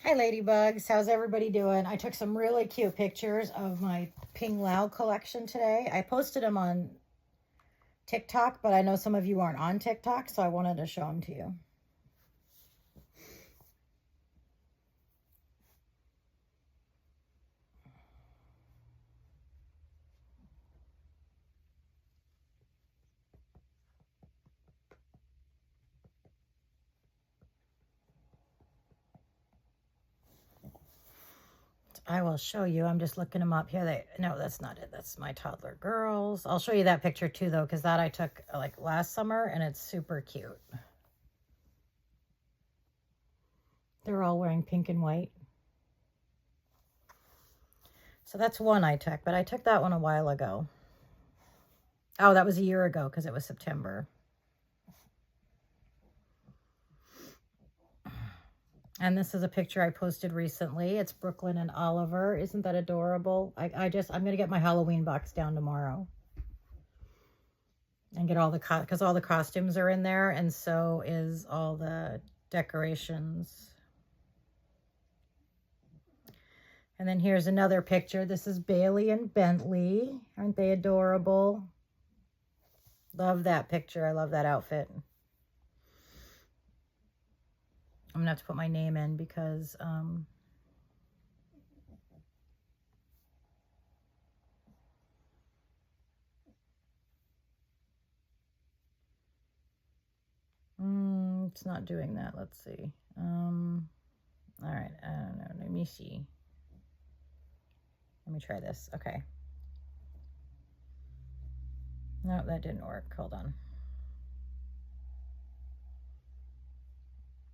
Hi ladybugs, how's everybody doing? I took some really cute pictures of my Ping Lao collection today. I posted them on TikTok, but I know some of you aren't on TikTok, so I wanted to show them to you. I will show you. I'm just looking them up here. No, that's not it. That's my toddler girls. I'll show you that picture too, though, because that I took like last summer, and it's super cute. They're all wearing pink and white. So that's one I took, but I took that one a while ago. Oh, that was a year ago because it was September. And this is a picture I posted recently. It's Brooklyn and Oliver. Isn't that adorable? I'm going to get my Halloween box down tomorrow. And get all the, because all the costumes are in there. And so is all the decorations. And then here's another picture. This is Bailey and Bentley. Aren't they adorable? Love that picture. I love that outfit. I'm going to have to put my name in because it's not doing that. Let's see. All right. I don't know. Let me see. Let me try this. Okay. No, that didn't work. Hold on.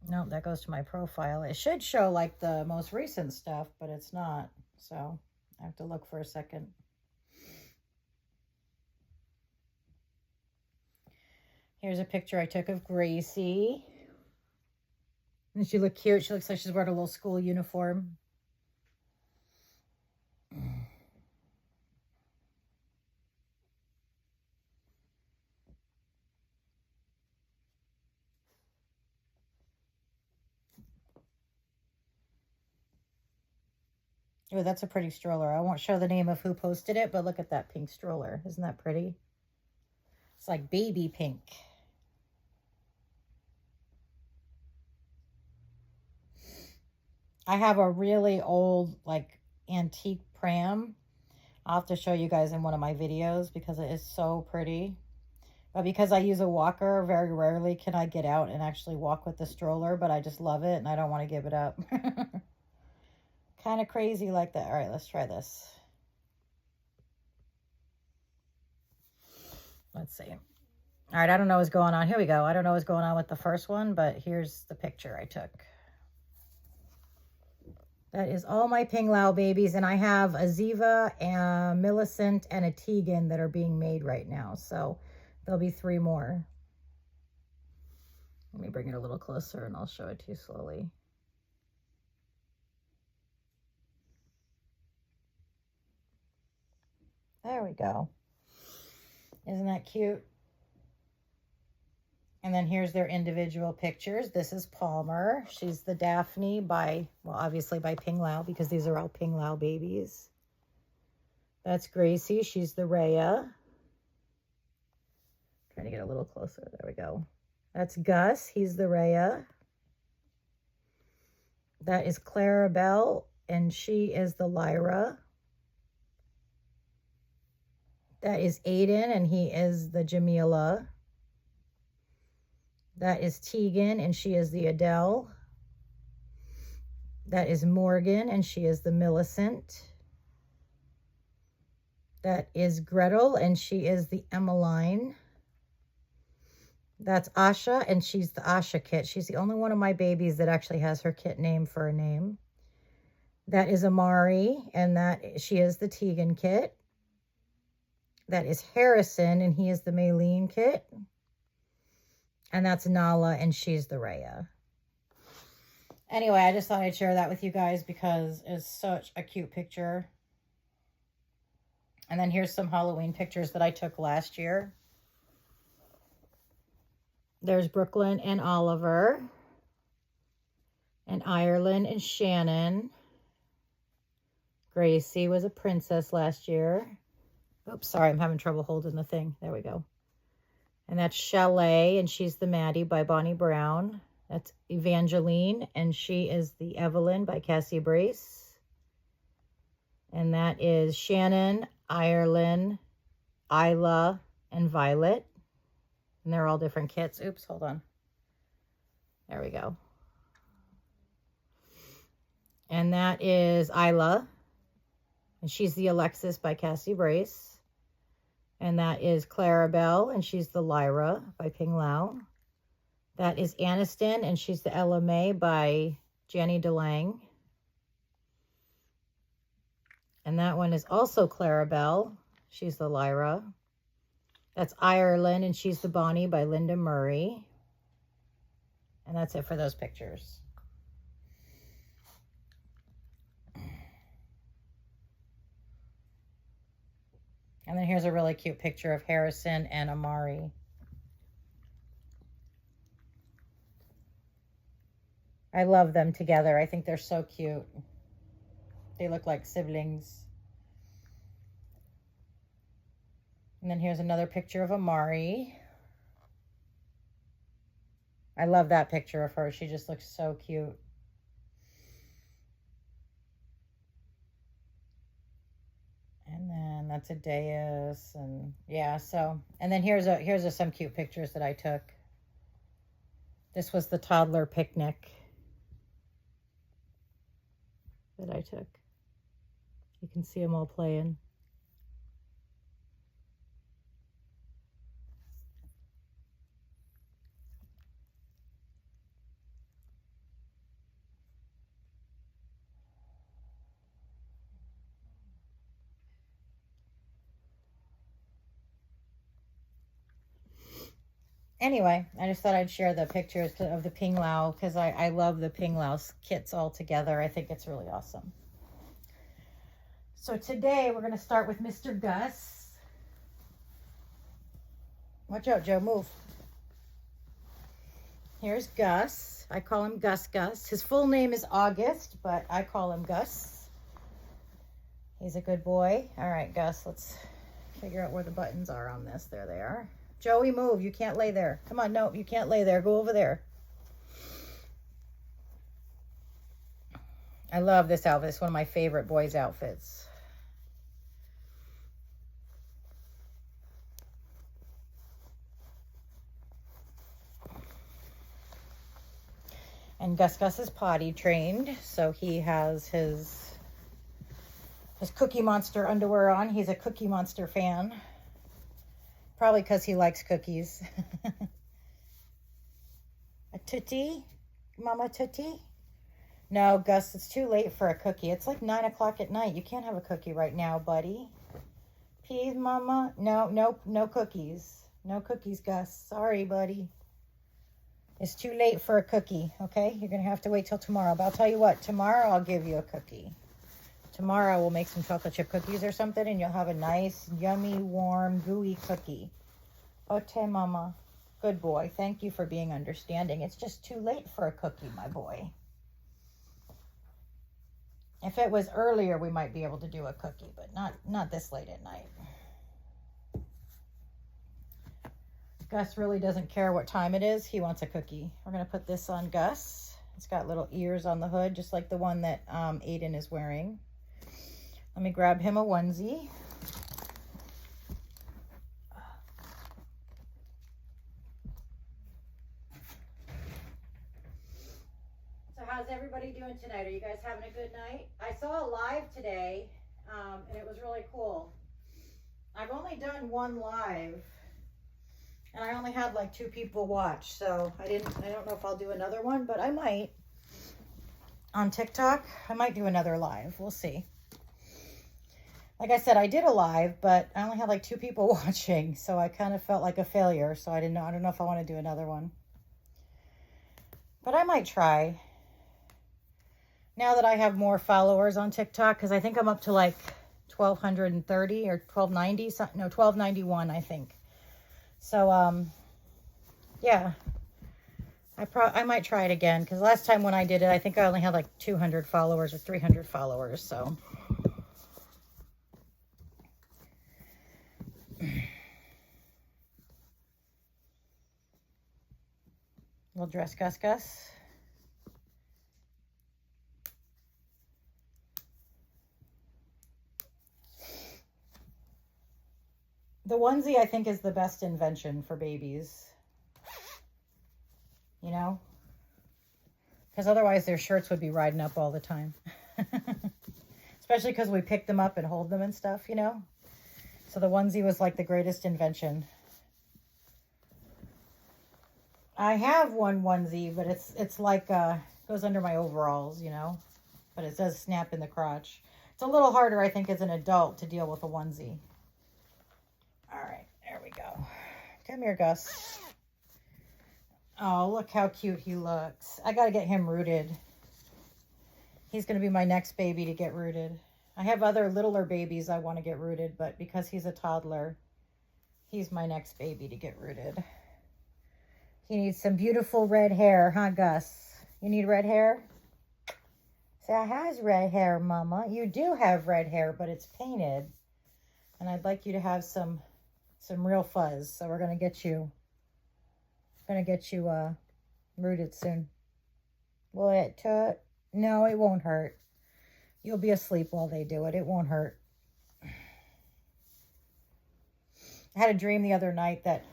No, that goes to my profile. It should show like the most recent stuff, but it's not. So I have to look for a second. Here's a picture I took of Gracie. And she looked cute. She looks like she's wearing a little school uniform. Oh, that's a pretty stroller. I won't show the name of who posted it, but look at that pink stroller. Isn't that pretty? It's like baby pink. I have a really old, like, antique pram. I'll have to show you guys in one of my videos because it is so pretty. But because I use a walker, very rarely can I get out and actually walk with the stroller, but I just love it and I don't want to give it up. Kind of crazy like that. All right, let's try this. Let's see. All right, I don't know what's going on. Here we go. I don't know what's going on with the first one, but here's the picture I took. That is all my Ping Lao babies, and I have a Ziva, a Millicent, and a Tegan that are being made right now. So there'll be 3 more. Let me bring it a little closer, and I'll show it to you slowly. There we go. Isn't that cute? And then here's their individual pictures. This is Palmer. She's the Daphne by, well, obviously by Ping Lao, because these are all Ping Lao babies. That's Gracie. She's the Rhea. Trying to get a little closer. There we go. That's Gus. He's the Rhea. That is Clarabelle, and she is the Lyra. That is Aiden, and he is the Jamila. That is Tegan, and she is the Adele. That is Morgan, and she is the Millicent. That is Gretel, and she is the Emmeline. That's Asha, and she's the Asha kit. She's the only one of my babies that actually has her kit name for a name. That is Amari, and she is the Tegan kit. That is Harrison, and he is the Maylene kit. And that's Nala, and she's the Rhea. Anyway, I just thought I'd share that with you guys because it's such a cute picture. And then here's some Halloween pictures that I took last year. There's Brooklyn and Oliver. And Ireland and Shannon. Gracie was a princess last year. Oops, sorry, I'm having trouble holding the thing. There we go. And that's Chalet, and she's the Maddie by Bonnie Brown. That's Evangeline, and she is the Evelyn by Cassie Brace. And that is Shannon, Ireland, Isla, and Violet. And they're all different kits. Oops, hold on. There we go. And that is Isla. And she's the Alexis by Cassie Brace. And that is Clarabelle, and she's the Lyra by Ping Lao. That is Aniston, and she's the Ella May by Jenny DeLange. And that one is also Clarabelle. She's the Lyra. That's Ireland, and she's the Bonnie by Linda Murray. And that's it for those pictures. And then here's a really cute picture of Harrison and Amari. I love them together. I think they're so cute. They look like siblings. And then here's another picture of Amari. I love that picture of her. She just looks so cute. And then that's a dais, and yeah, so, and then here's some cute pictures that I took. This was the toddler picnic that I took. You can see them all playing. Anyway, I just thought I'd share the pictures of the Ping Lao because I love the Ping Lao kits all together. I think it's really awesome. So today we're going to start with Mr. Gus. Watch out, Joe. Move. Here's Gus. I call him Gus Gus. His full name is August, but I call him Gus. He's a good boy. All right, Gus, let's figure out where the buttons are on this. There they are. Joey, move. You can't lay there. Come on. No, you can't lay there. Go over there. I love this outfit. It's one of my favorite boys' outfits. And Gus Gus is potty trained, so he has his Cookie Monster underwear on. He's a Cookie Monster fan. Probably because he likes cookies. A Tootsie? Mama Tootsie? No, Gus, it's too late for a cookie. It's like 9 o'clock at night. You can't have a cookie right now, buddy. Please, Mama? No cookies. No cookies, Gus. Sorry, buddy. It's too late for a cookie, okay? You're going to have to wait till tomorrow. But I'll tell you what, tomorrow I'll give you a cookie. Tomorrow we'll make some chocolate chip cookies or something, and you'll have a nice, yummy, warm, gooey cookie. Okay, Mama. Good boy. Thank you for being understanding. It's just too late for a cookie, my boy. If it was earlier, we might be able to do a cookie, but not this late at night. Gus really doesn't care what time it is. He wants a cookie. We're going to put this on Gus. It's got little ears on the hood, just like the one that Aiden is wearing. Let me grab him a onesie. So how's everybody doing tonight? Are you guys having a good night? I saw a live today, and it was really cool. I've only done one live, and I only had like 2 people watch, so I don't know if I'll do another one, but I might. On TikTok, I might do another live. We'll see. Like I said, I did a live, but I only had like 2 people watching, so I kind of felt like a failure. So I don't know if I want to do another one. But I might try. Now that I have more followers on TikTok, because I think I'm up to like 1,230 or 1,290, no, 1,291, I think. So, yeah. I might try it again, because last time when I did it, I think I only had like 200 followers or 300 followers, so. We'll dress Gus Gus. The onesie, I think, is the best invention for babies. You know? Because otherwise their shirts would be riding up all the time. Especially because we pick them up and hold them and stuff, you know? So the onesie was like the greatest invention. I have one onesie, but it's like, goes under my overalls, you know? But it does snap in the crotch. It's a little harder, I think, as an adult to deal with a onesie. All right, there we go. Come here, Gus. Oh, look how cute he looks. I got to get him rooted. He's going to be my next baby to get rooted. I have other littler babies I want to get rooted, but because he's a toddler, he's my next baby to get rooted. He needs some beautiful red hair, huh, Gus? You need red hair? Say, I has red hair, Mama. You do have red hair, but it's painted. And I'd like you to have some real fuzz. So we're going to get you rooted soon. Will it hurt? No, it won't hurt. You'll be asleep while they do it. It won't hurt. I had a dream the other night that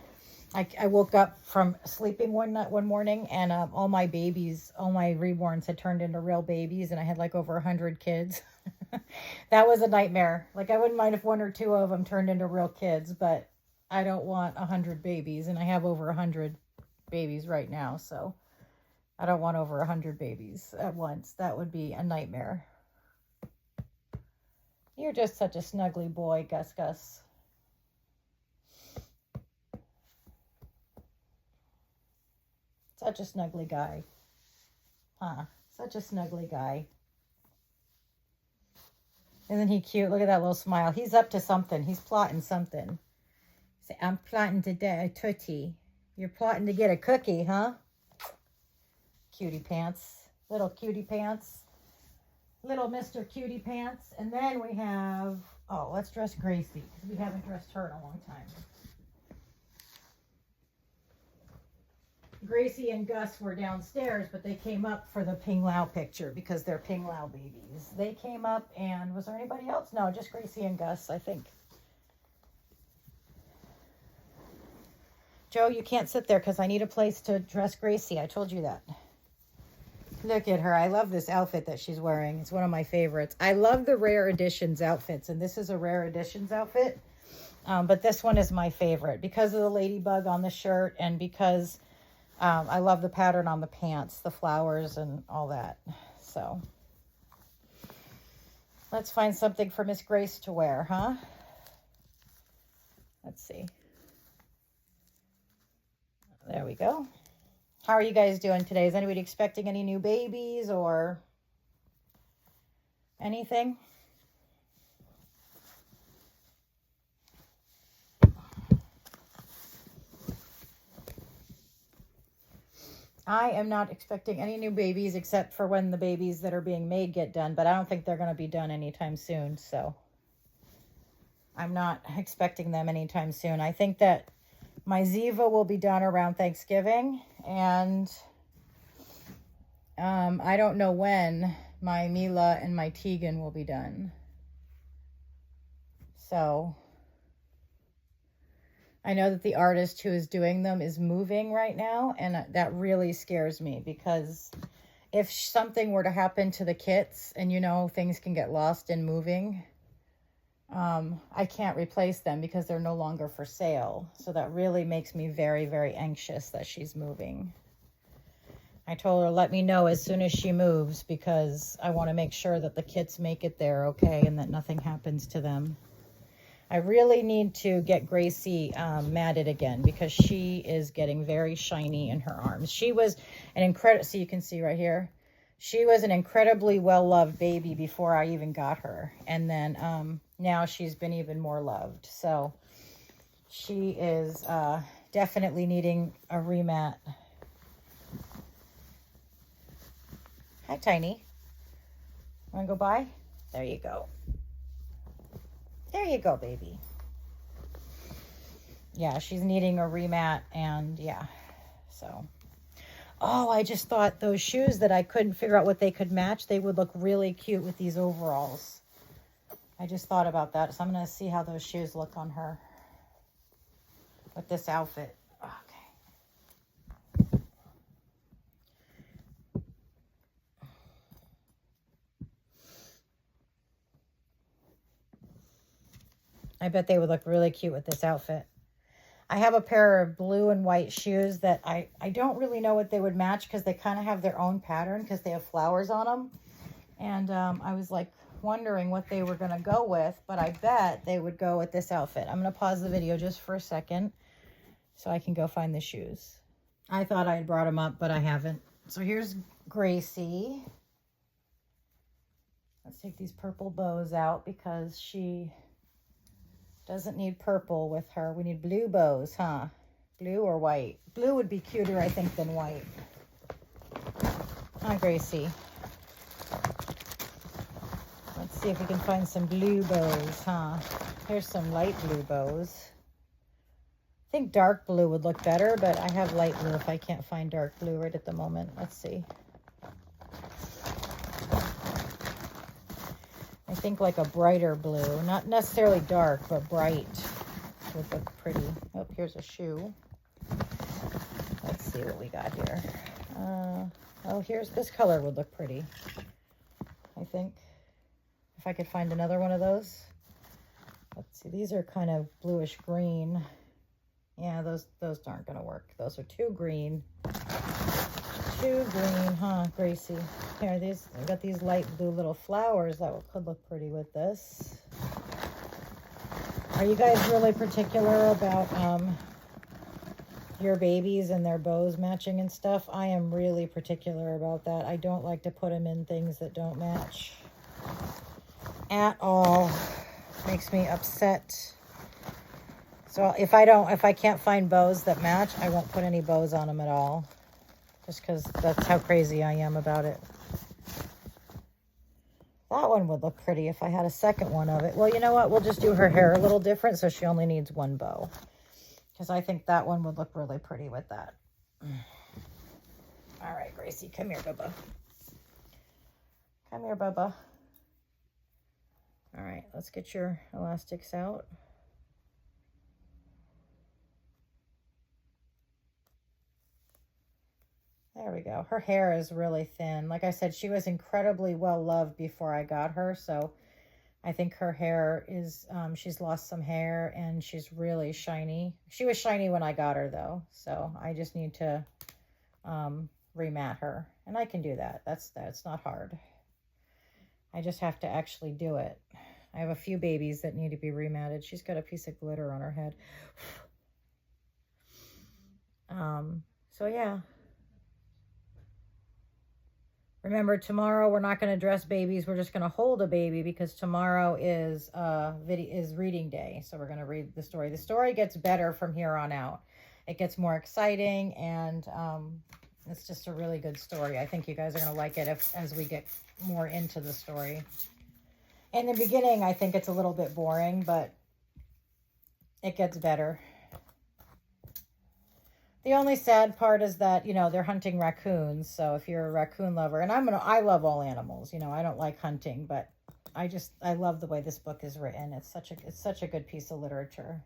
I woke up from sleeping one morning, and all my reborns had turned into real babies, and I had like over 100 kids. That was a nightmare. Like, I wouldn't mind if 1 or 2 of them turned into real kids, but I don't want 100 babies, and I have over 100 babies right now, so I don't want over 100 babies at once. That would be a nightmare. You're just such a snuggly boy, Gus Gus. Such a snuggly guy. Huh. Such a snuggly guy. Isn't he cute? Look at that little smile. He's up to something. He's plotting something. Say, I'm plotting to get a tootsie. You're plotting to get a cookie, huh? Cutie pants. Little cutie pants. Little Mr. Cutie Pants. And then we have, oh, let's dress Gracie, because we haven't dressed her in a long time. Gracie and Gus were downstairs, but they came up for the Ping Lao picture because they're Ping Lao babies. They came up, and was there anybody else? No, just Gracie and Gus, I think. Joe, you can't sit there because I need a place to dress Gracie. I told you that. Look at her. I love this outfit that she's wearing. It's one of my favorites. I love the Rare Editions outfits, and this is a Rare Editions outfit. But this one is my favorite because of the ladybug on the shirt, and because I love the pattern on the pants, the flowers and all that. So let's find something for Miss Grace to wear, huh? Let's see. There we go. How are you guys doing today? Is anybody expecting any new babies or anything? I am not expecting any new babies except for when the babies that are being made get done, but I don't think they're going to be done anytime soon, so I'm not expecting them anytime soon. I think that my Ziva will be done around Thanksgiving, and I don't know when my Mila and my Tegan will be done. So I know that the artist who is doing them is moving right now, and that really scares me, because if something were to happen to the kits, and you know, things can get lost in moving, I can't replace them because they're no longer for sale. So that really makes me very, very anxious that she's moving. I told her, let me know as soon as she moves, because I want to make sure that the kits make it there okay and that nothing happens to them. I really need to get Gracie matted again, because she is getting very shiny in her arms. She was an incredible, so you can see right here, she was an incredibly well-loved baby before I even got her. And then now she's been even more loved. So she is definitely needing a remat. Hi, Tiny. Want to go by? There you go. There you go, baby. Yeah, she's needing a remat, and yeah, so. Oh, I just thought those shoes that I couldn't figure out what they could match, they would look really cute with these overalls. I just thought about that, so I'm going to see how those shoes look on her with this outfit. Okay. I bet they would look really cute with this outfit. I have a pair of blue and white shoes that I don't really know what they would match because they kind of have their own pattern because they have flowers on them. And I was like wondering what they were going to go with, but I bet they would go with this outfit. I'm going to pause the video just for a second so I can go find the shoes. I thought I had brought them up, but I haven't. So here's Gracie. Let's take these purple bows out because she doesn't need purple with her. We need blue bows, huh? Blue or white? Blue would be cuter, I think, than white. Hi, Gracie. Let's see if we can find some blue bows, huh? Here's some light blue bows. I think dark blue would look better, but I have light blue if I can't find dark blue right at the moment. Let's see. I think like a brighter blue, not necessarily dark, but bright would look pretty. Oh, here's a shoe. Let's see what we got here. Oh, here's this color would look pretty, I think. If I could find another one of those. Let's see, these are kind of bluish green. Yeah, those aren't gonna work. Those are too green. Too green, huh, Gracie? Here, I got these light blue little flowers that could look pretty with this. Are you guys really particular about your babies and their bows matching and stuff? I am really particular about that. I don't like to put them in things that don't match at all. Makes me upset. So if I can't find bows that match, I won't put any bows on them at all. Just because that's how crazy I am about it. That one would look pretty if I had a second one of it. Well, you know what? We'll just do her hair a little different so she only needs one bow. Because I think that one would look really pretty with that. All right, Gracie, come here, Bubba. Come here, Bubba. All right, let's get your elastics out. There we go. Her hair is really thin. Like I said, she was incredibly well loved before I got her. So I think her hair is, she's lost some hair and she's really shiny. She was shiny when I got her though. So I just need to remat her. And I can do that. That's not hard. I just have to actually do it. I have a few babies that need to be rematted. She's got a piece of glitter on her head. So yeah. Remember, tomorrow we're not going to dress babies. We're just going to hold a baby because tomorrow is reading day. So we're going to read the story. The story gets better from here on out. It gets more exciting, and it's just a really good story. I think you guys are going to like it as we get more into the story. In the beginning, I think it's a little bit boring, but it gets better. The only sad part is that, you know, they're hunting raccoons. So if you're a raccoon lover, and I love all animals, you know, I don't like hunting, but I love the way this book is written. It's such a good piece of literature.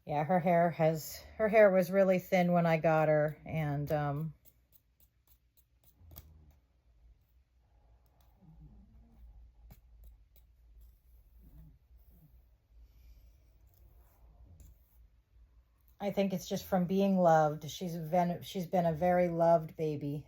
Yeah, her hair was really thin when I got her, and I think it's just from being loved. She's been a very loved baby,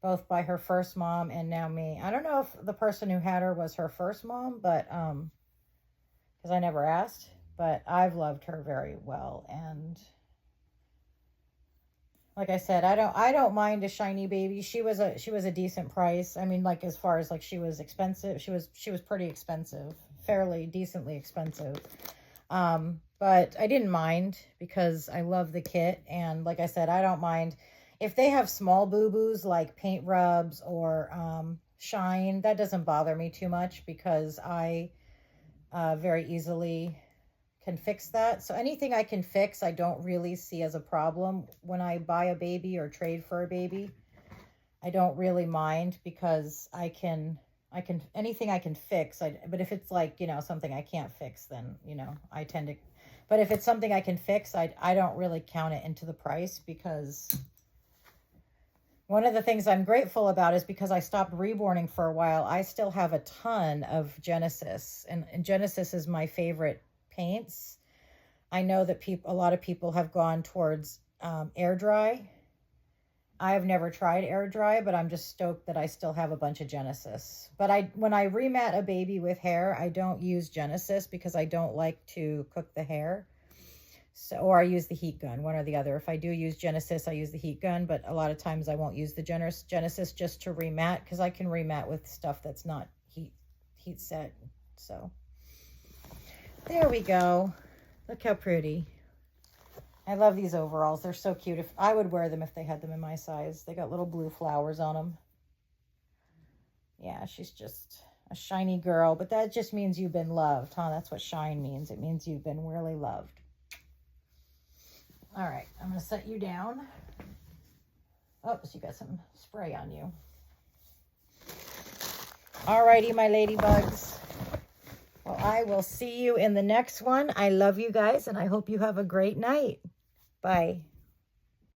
both by her first mom and now me. I don't know if the person who had her was her first mom, but because I never asked, but I've loved her very well. And like I said, I don't mind a shiny baby. She was a decent price. I mean, like as far as like she was expensive, she was pretty expensive, fairly decently expensive. But I didn't mind because I love the kit. And like I said, I don't mind If they have small boo-boos like paint rubs or shine, that doesn't bother me too much because I very easily can fix that. So anything I can fix, I don't really see as a problem. When I buy a baby or trade for a baby, I don't really mind because anything I can fix. But if it's like, something I can't fix, then, I tend to, but if it's something I can fix, I don't really count it into the price, because one of the things I'm grateful about is because I stopped reborning for a while, I still have a ton of Genesis, and Genesis is my favorite paints. I know that a lot of people have gone towards air dry. I have never tried air dry, but I'm just stoked that I still have a bunch of Genesis. But when I remat a baby with hair, I don't use Genesis because I don't like to cook the hair. So, or I use the heat gun, one or the other. If I do use Genesis, I use the heat gun, but a lot of times I won't use the Genesis just to remat, because I can remat with stuff that's not heat set. So there we go. Look how pretty. I love these overalls. They're so cute. I would wear them if they had them in my size. They got little blue flowers on them. Yeah, she's just a shiny girl, but that just means you've been loved, huh? That's what shine means. It means you've been really loved. All right, I'm going to set you down. Oops, you got some spray on you. All righty, my ladybugs. Well, I will see you in the next one. I love you guys, and I hope you have a great night. Bye.